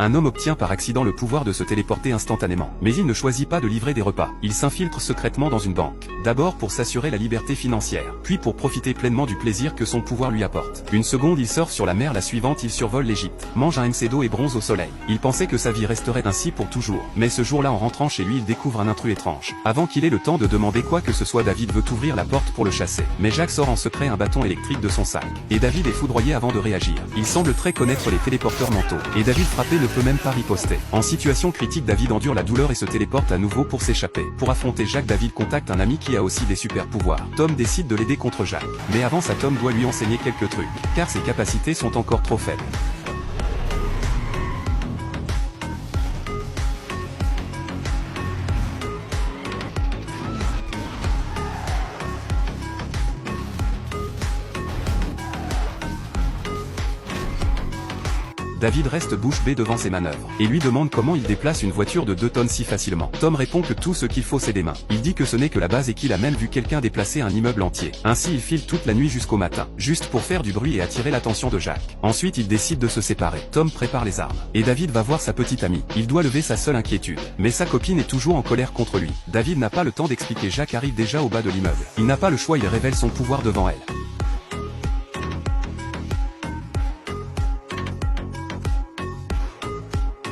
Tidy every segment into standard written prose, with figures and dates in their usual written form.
Un homme obtient par accident le pouvoir de se téléporter instantanément. Mais il ne choisit pas de livrer des repas. Il s'infiltre secrètement dans une banque. D'abord pour s'assurer la liberté financière, puis pour profiter pleinement du plaisir que son pouvoir lui apporte. Une seconde il sort sur la mer, la suivante il survole l'Égypte, mange un MC d'eau et bronze au soleil. Il pensait que sa vie resterait ainsi pour toujours. Mais ce jour-là en rentrant chez lui il découvre un intrus étrange. Avant qu'il ait le temps de demander quoi que ce soit, David veut ouvrir la porte pour le chasser. Mais Jacques sort en secret un bâton électrique de son sac. Et David est foudroyé avant de réagir. Il semble très connaître les téléporteurs mentaux. Et David frappé ne peut même pas riposter. En situation critique, David endure la douleur et se téléporte à nouveau pour s'échapper. Pour affronter Jacques, David contacte un ami qui a aussi des super pouvoirs. Tom décide de l'aider contre Jacques. Mais avant ça, Tom doit lui enseigner quelques trucs, car ses capacités sont encore trop faibles. David reste bouche bée devant ses manœuvres, et lui demande comment il déplace une voiture de 2 tonnes si facilement. Tom répond que tout ce qu'il faut c'est des mains. Il dit que ce n'est que la base et qu'il a même vu quelqu'un déplacer un immeuble entier. Ainsi il file toute la nuit jusqu'au matin, juste pour faire du bruit et attirer l'attention de Jacques. Ensuite il décide de se séparer. Tom prépare les armes, et David va voir sa petite amie. Il doit lever sa seule inquiétude. Mais sa copine est toujours en colère contre lui. David n'a pas le temps d'expliquer, Jacques arrive déjà au bas de l'immeuble. Il n'a pas le choix, il révèle son pouvoir devant elle.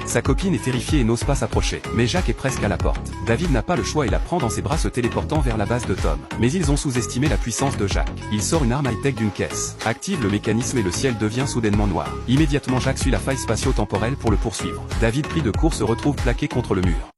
Sa copine est terrifiée et n'ose pas s'approcher, mais Jacques est presque à la porte. David n'a pas le choix et la prend dans ses bras, se téléportant vers la base de Tom. Mais ils ont sous-estimé la puissance de Jacques. Il sort une arme high-tech d'une caisse, active le mécanisme et le ciel devient soudainement noir. Immédiatement Jacques suit la faille spatio-temporelle pour le poursuivre. David, pris de court, se retrouve plaqué contre le mur.